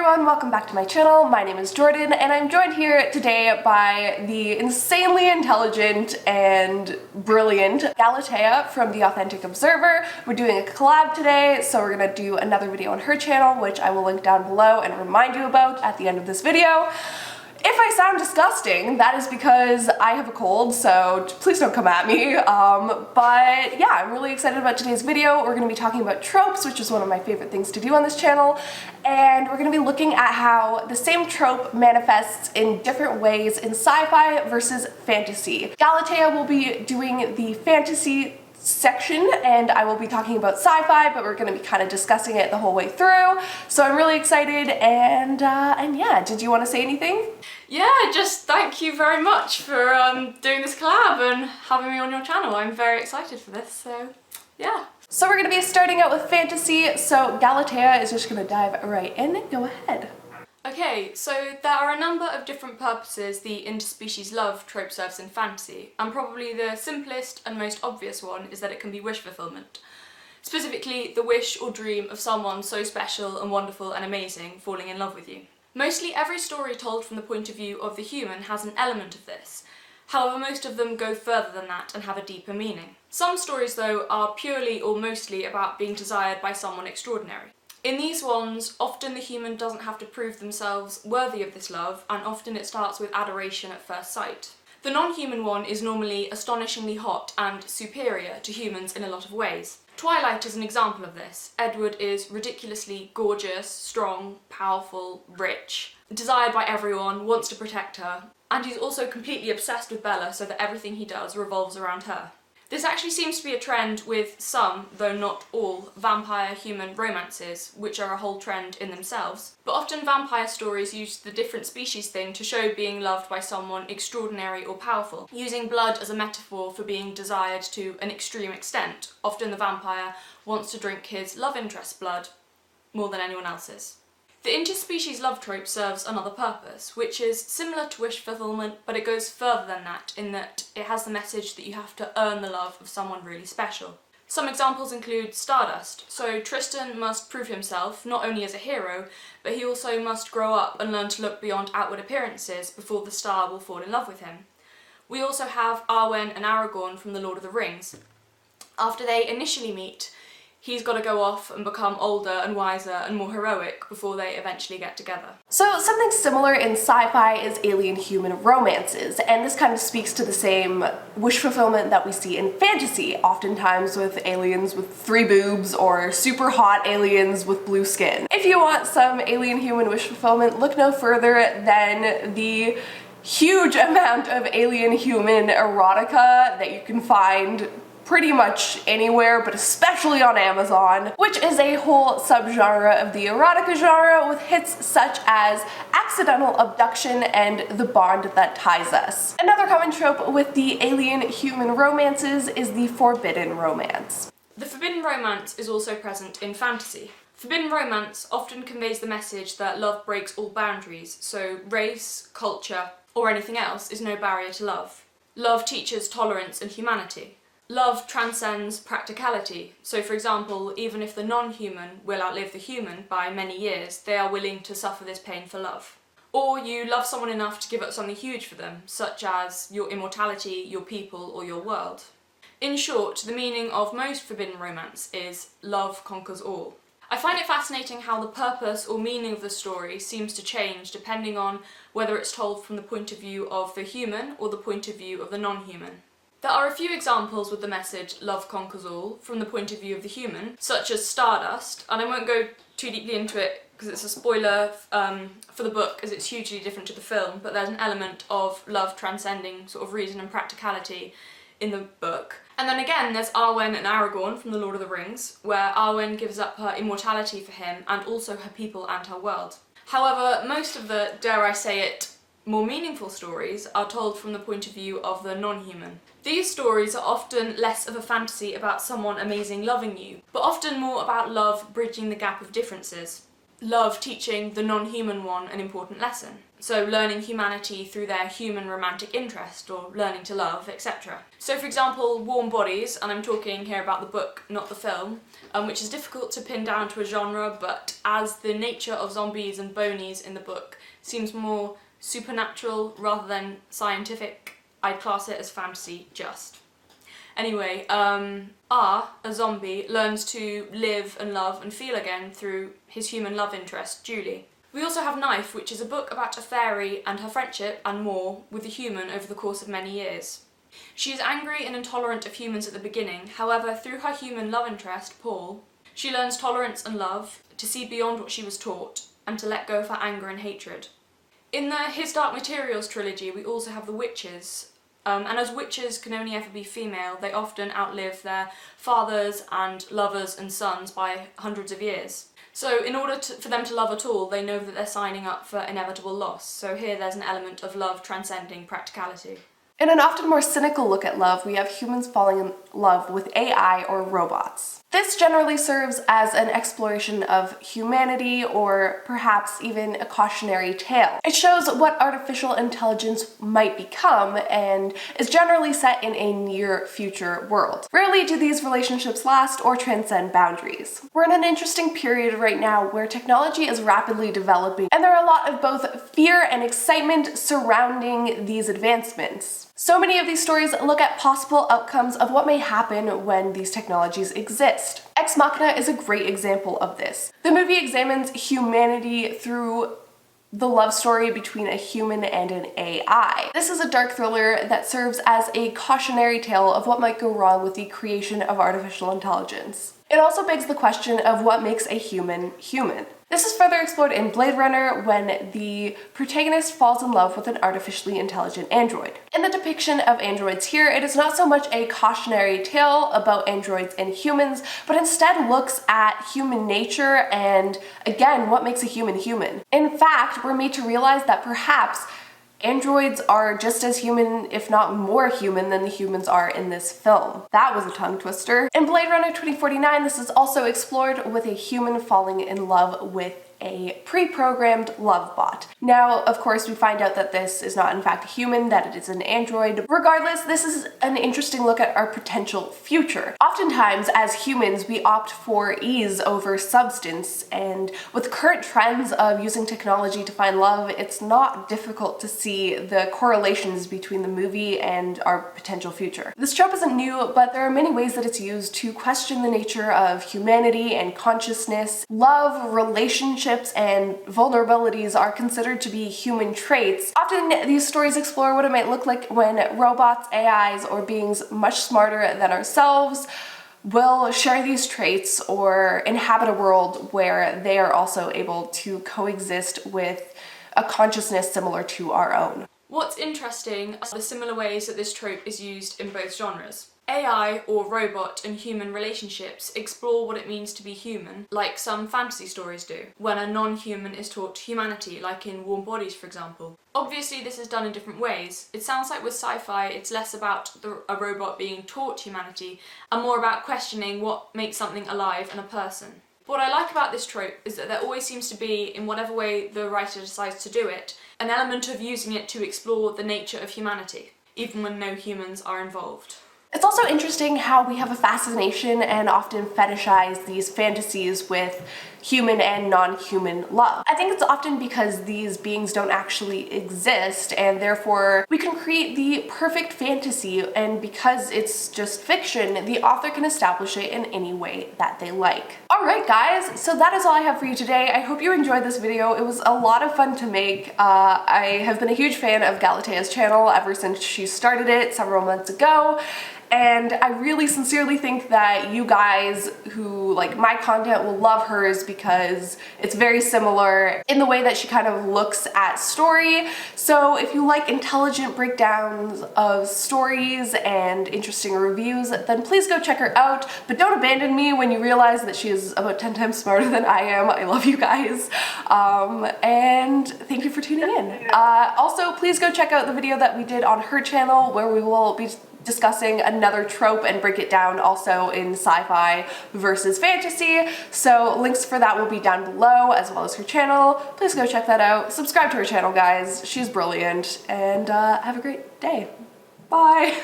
everyone, welcome back to my channel. My name is Jordan and I'm joined here today by the insanely intelligent and brilliant Galatea from The Authentic Observer. We're doing a collab today, so we're gonna do another video on her channel, which I will link down below and remind you about at the end of this video. If I sound disgusting, that is because I have a cold, so please don't come at me. But yeah, I'm really excited about today's video. We're gonna be talking about tropes, which is one of my favorite things to do on this channel, and we're gonna be looking at how the same trope manifests in different ways in sci-fi versus fantasy. Galatea will be doing the fantasy section and I will be talking about sci-fi, but we're going to be kind of discussing it the whole way through. So I'm really excited and yeah, did you want to say anything? Yeah, just thank you very much for doing this collab and having me on your channel. I'm very excited for this, so yeah. So we're going to be starting out with fantasy, so Galatea is just going to dive right in. Go ahead. Okay, so there are a number of different purposes the interspecies love trope serves in fantasy, and probably the simplest and most obvious one is that it can be wish fulfillment. Specifically, the wish or dream of someone so special and wonderful and amazing falling in love with you. Mostly every story told from the point of view of the human has an element of this. However, most of them go further than that and have a deeper meaning. Some stories, though, are purely or mostly about being desired by someone extraordinary. In these ones, often the human doesn't have to prove themselves worthy of this love, and often it starts with adoration at first sight. The non-human one is normally astonishingly hot and superior to humans in a lot of ways. Twilight is an example of this. Edward is ridiculously gorgeous, strong, powerful, rich, desired by everyone, wants to protect her, and he's also completely obsessed with Bella so that everything he does revolves around her. This actually seems to be a trend with some, though not all, vampire-human romances, which are a whole trend in themselves. But often vampire stories use the different species thing to show being loved by someone extraordinary or powerful, using blood as a metaphor for being desired to an extreme extent. Often the vampire wants to drink his love interest's blood more than anyone else's. The interspecies love trope serves another purpose, which is similar to wish fulfillment, but it goes further than that, in that it has the message that you have to earn the love of someone really special. Some examples include Stardust. So Tristan must prove himself, not only as a hero, but he also must grow up and learn to look beyond outward appearances before the star will fall in love with him. We also have Arwen and Aragorn from The Lord of the Rings. After they initially meet, he's got to go off and become older and wiser and more heroic before they eventually get together. So something similar in sci-fi is alien-human romances, and this kind of speaks to the same wish fulfillment that we see in fantasy, oftentimes with aliens with 3 boobs or super hot aliens with blue skin. If you want some alien-human wish fulfillment, look no further than the huge amount of alien-human erotica that you can find pretty much anywhere, but especially on Amazon, which is a whole subgenre of the erotica genre with hits such as accidental abduction and the bond that ties us. Another common trope with the alien-human romances is the forbidden romance. The forbidden romance is also present in fantasy. Forbidden romance often conveys the message that love breaks all boundaries, so race, culture, or anything else is no barrier to love. Love teaches tolerance and humanity. Love transcends practicality, so for example, even if the non-human will outlive the human by many years, they are willing to suffer this pain for love. Or you love someone enough to give up something huge for them, such as your immortality, your people, or your world. In short, the meaning of most forbidden romance is love conquers all. I find it fascinating how the purpose or meaning of the story seems to change depending on whether it's told from the point of view of the human or the point of view of the non-human. There are a few examples with the message love conquers all from the point of view of the human, such as Stardust, and I won't go too deeply into it because it's a spoiler for the book as it's hugely different to the film, but there's an element of love transcending sort of reason and practicality in the book. And then again there's Arwen and Aragorn from The Lord of the Rings, where Arwen gives up her immortality for him and also her people and her world. However, most of the, dare I say it, more meaningful stories are told from the point of view of the non-human. These stories are often less of a fantasy about someone amazing loving you, but often more about love bridging the gap of differences. love teaching the non-human one an important lesson. So learning humanity through their human romantic interest, or learning to love, etc. So for example, Warm Bodies, and I'm talking here about the book, not the film, which is difficult to pin down to a genre, but as the nature of zombies and bonies in the book seems more supernatural rather than scientific, I'd class it as fantasy just. Anyway, R, a zombie, learns to live and love and feel again through his human love interest, Julie. We also have Knife, which is a book about a fairy and her friendship and more with a human over the course of many years. She is angry and intolerant of humans at the beginning, however, through her human love interest, Paul, she learns tolerance and love, to see beyond what she was taught, and to let go of her anger and hatred. In the His Dark Materials trilogy, we also have the witches, and as witches can only ever be female, they often outlive their fathers and lovers and sons by hundreds of years. So in order for them to love at all, they know that they're signing up for inevitable loss. So here there's an element of love transcending practicality. In an often more cynical look at love, we have humans falling in love with AI or robots. This generally serves as an exploration of humanity, or perhaps even a cautionary tale. It shows what artificial intelligence might become and is generally set in a near future world. Rarely do these relationships last or transcend boundaries. We're in an interesting period right now where technology is rapidly developing, and there are a lot of both fear and excitement surrounding these advancements. So many of these stories look at possible outcomes of what may happen when these technologies exist. Ex Machina is a great example of this. The movie examines humanity through the love story between a human and an AI. This is a dark thriller that serves as a cautionary tale of what might go wrong with the creation of artificial intelligence. It also begs the question of what makes a human human. This is further explored in Blade Runner when the protagonist falls in love with an artificially intelligent android. In the depiction of androids here, it is not so much a cautionary tale about androids and humans, but instead looks at human nature and, again, what makes a human human. In fact, we're made to realize that perhaps androids are just as human, if not more human, than the humans are in this film. That was a tongue twister. In Blade Runner 2049, this is also explored with a human falling in love with a pre-programmed love bot. Now, of course, we find out that this is not in fact a human, that it is an android. Regardless, this is an interesting look at our potential future. Oftentimes, as humans, we opt for ease over substance, and with current trends of using technology to find love, it's not difficult to see the correlations between the movie and our potential future. This trope isn't new, but there are many ways that it's used to question the nature of humanity and consciousness. Love, relationships, and vulnerabilities are considered to be human traits. Often these stories explore what it might look like when robots, AIs, or beings much smarter than ourselves will share these traits or inhabit a world where they are also able to coexist with a consciousness similar to our own. What's interesting are the similar ways that this trope is used in both genres. AI, or robot, and human relationships explore what it means to be human, like some fantasy stories do, when a non-human is taught humanity, like in Warm Bodies, for example. Obviously, this is done in different ways. It sounds like with sci-fi, it's less about a robot being taught humanity, and more about questioning what makes something alive and a person. What I like about this trope is that there always seems to be, in whatever way the writer decides to do it, an element of using it to explore the nature of humanity, even when no humans are involved. It's also interesting how we have a fascination and often fetishize these fantasies with human and non-human love. I think it's often because these beings don't actually exist, and therefore we can create the perfect fantasy, and because it's just fiction, the author can establish it in any way that they like. Alright guys, so that is all I have for you today. I hope you enjoyed this video. It was a lot of fun to make. I have been a huge fan of Galatea's channel ever since she started it several months ago. And I really sincerely think that you guys who like my content will love hers because it's very similar in the way that she kind of looks at story. So if you like intelligent breakdowns of stories and interesting reviews, then please go check her out. But don't abandon me when you realize that she is about 10 times smarter than I am. I love you guys. And thank you for tuning in. Also, please go check out the video that we did on her channel where we will be discussing another trope and break it down also in sci-fi versus fantasy. So links for that will be down below, as well as her channel. Please go check that out. Subscribe to her channel, guys. She's brilliant. And have a great day. Bye.